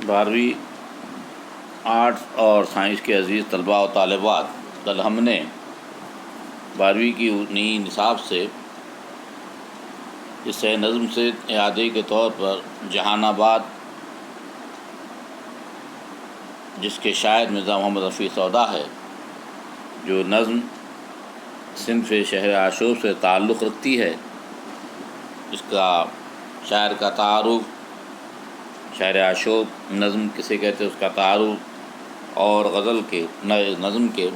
12ویں arts اور science کے عزیز طلباء و طالبات، کل ہم نے 12ویں کی نئی نصاب سے اس نظم سے اعادے کے طور پر جہان آباد، جس کے شاعر مرزا محمد رفیع سودا ہے، جو نظم صنف شہر عاشور سے تعلق رکھتی ہے، اس کا شاعر کا تعارف، شہر عاشور نظم کسے کہتے ہیں، اس کا تعارف اور غزل کے نظم کے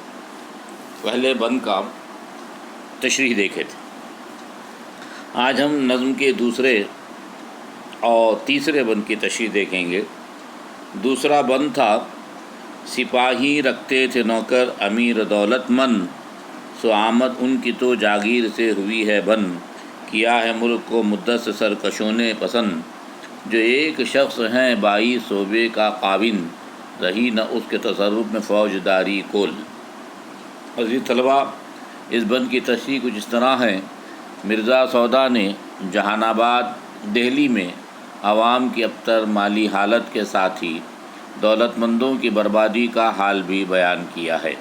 پہلے بند کا تشریح دیکھے تھے۔ آج ہم نظم کے دوسرے اور تیسرے بند کی تشریح دیکھیں گے۔ دوسرا بند تھا: سپاہی رکھتے تھے نوکر امیر دولت مند، سو آمد ان کی تو جاگیر سے ہوئی ہے بند، کیا ہے ملک کو مدت سے سرکشوں نے پسند، جو ایک شخص ہیں 22 صوبے کا خاوند، رہی نہ اس کے تصرف میں فوجداری کل۔ عزیز طلباء، اس بند کی تشریح کچھ اس طرح ہے: مرزا سودا نے جہان آباد دہلی میں عوام کی ابتر مالی حالت کے ساتھ ہی دولت مندوں کی بربادی کا حال بھی بیان کیا ہے۔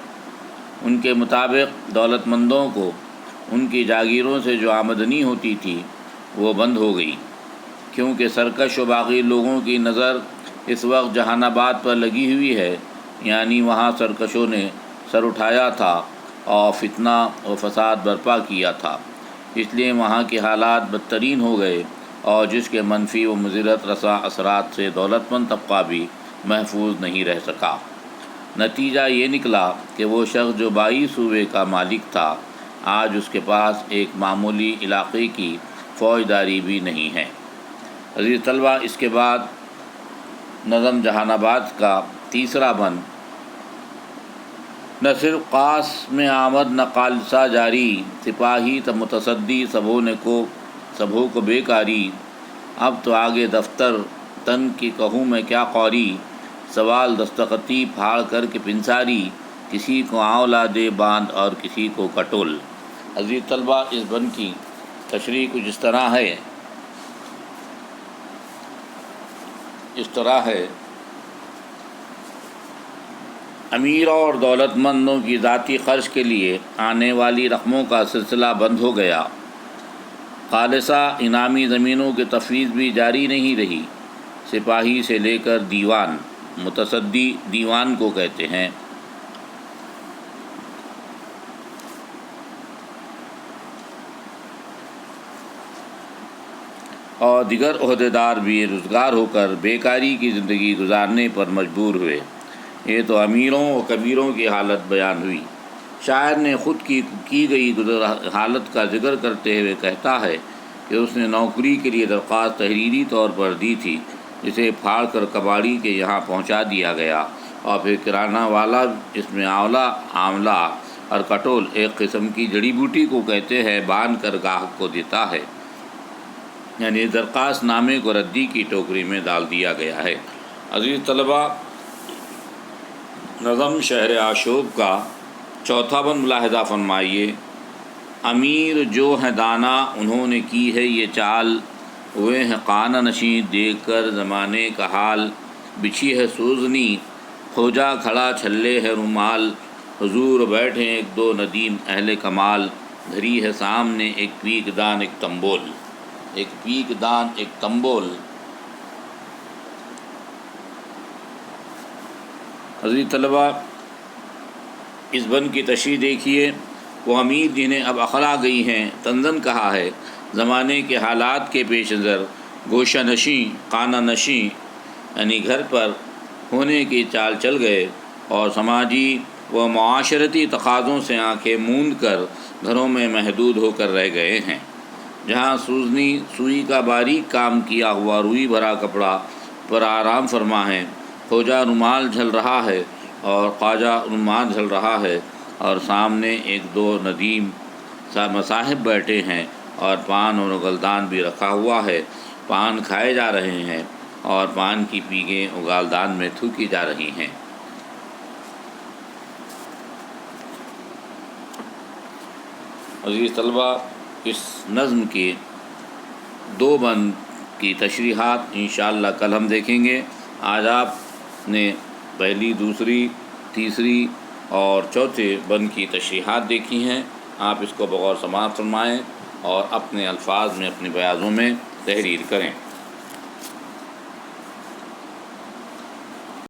ان کے مطابق دولت مندوں کو ان کی جاگیروں سے جو آمدنی ہوتی تھی وہ بند ہو گئی، کیونکہ سرکش و باغی لوگوں کی نظر اس وقت جہان آباد پر لگی ہوئی ہے، یعنی وہاں سرکشوں نے سر اٹھایا تھا اور فتنہ و فساد برپا کیا تھا، اس لیے وہاں کے حالات بدترین ہو گئے، اور جس کے منفی و مضرت رساں اثرات سے دولت مند طبقہ بھی محفوظ نہیں رہ سکا۔ نتیجہ یہ نکلا کہ وہ شخص جو 22 صوبے کا مالک تھا، آج اس کے پاس ایک معمولی علاقے کی فوجداری بھی نہیں ہے۔ عزیز طلبہ، اس کے بعد نظم جہان آباد کا تیسرا بند: نہ صرف قاص میں آمد نہ خالصہ جاری، سپاہی تب متصدی سبھوں کو بیکاری، اب تو آگے دفتر تن کی کہوں میں کیا قوری، سوال دستخطی پھاڑ کر کے پنساری، کسی کو آنولا دے باندھ اور کسی کو کٹول۔ عزیز طلبہ، اس بند کی تشریح کچھ اس طرح ہے: امیروں اور دولت مندوں کی ذاتی خرچ کے لیے آنے والی رقموں کا سلسلہ بند ہو گیا، خالصہ انعامی زمینوں کی تفویض بھی جاری نہیں رہی، سپاہی سے لے کر دیوان، متصدی دیوان کو کہتے ہیں، اور دیگر عہدیدار بھی روزگار ہو کر بیکاری کی زندگی گزارنے پر مجبور ہوئے۔ یہ تو امیروں و کبیروں کی حالت بیان ہوئی۔ شاعر نے خود کی گئی حالت کا ذکر کرتے ہوئے کہتا ہے کہ اس نے نوکری کے لیے درخواست تحریری طور پر دی تھی، جسے پھاڑ کر کباڑی کے یہاں پہنچا دیا گیا، اور پھر کرانہ والا اس میں آملہ اور کٹول ایک قسم کی جڑی بوٹی کو کہتے ہیں باندھ کر گاہک کو دیتا ہے، یعنی درخواست نامے کو ردی کی ٹوکری میں ڈال دیا گیا ہے۔ عزیز طلباء، نظم شہر عاشور کا چوتھا بند ملاحظہ فرمائیے: امیر جو ہیں دانا انہوں نے کی ہے یہ چال، ہوئے ہیں خانہ نشین دیکھ کر زمانے کا حال، بچھی ہے سوزنی کھوجا کھڑا چھلے ہے رومال، حضور بیٹھے ایک دو ندیم اہل کمال، دھری ہے سامنے ایک پیک دان ایک تنبول۔ عزیز طلباء، اس بند کی تشریح دیکھیے: وہ امیر جنہیں اب عقل آ گئی ہیں، طنزاً کہا ہے، زمانے کے حالات کے پیش نظر گوشہ نشیں، خانہ نشیں یعنی گھر پر ہونے کی چال چل گئے، اور سماجی و معاشرتی تقاضوں سے آنکھیں موند کر گھروں میں محدود ہو کر رہ گئے ہیں۔ جہاں سوئی کا باریک کام کیا ہوا روئی بھرا کپڑا پر آرام فرما ہے، کھوجا رومال جھل رہا ہے اور خواجہ رومال جھل رہا ہے، اور سامنے ایک دو ندیم مصاحب بیٹھے ہیں، اور پان اور گلدان بھی رکھا ہوا ہے، پان کھائے جا رہے ہیں اور پان کی پیگیں اگالدان میں تھوکی جا رہی ہیں۔ عزیز طلباء، اس نظم کے دو بند کی تشریحات انشاءاللہ کل ہم دیکھیں گے۔ آج آپ نے پہلی، دوسری، تیسری اور چوتھے بند کی تشریحات دیکھی ہیں. آپ اس کو بغور سماعت فرمائیں اور اپنے الفاظ میں، اپنے بیاضوں میں تحریر کریں.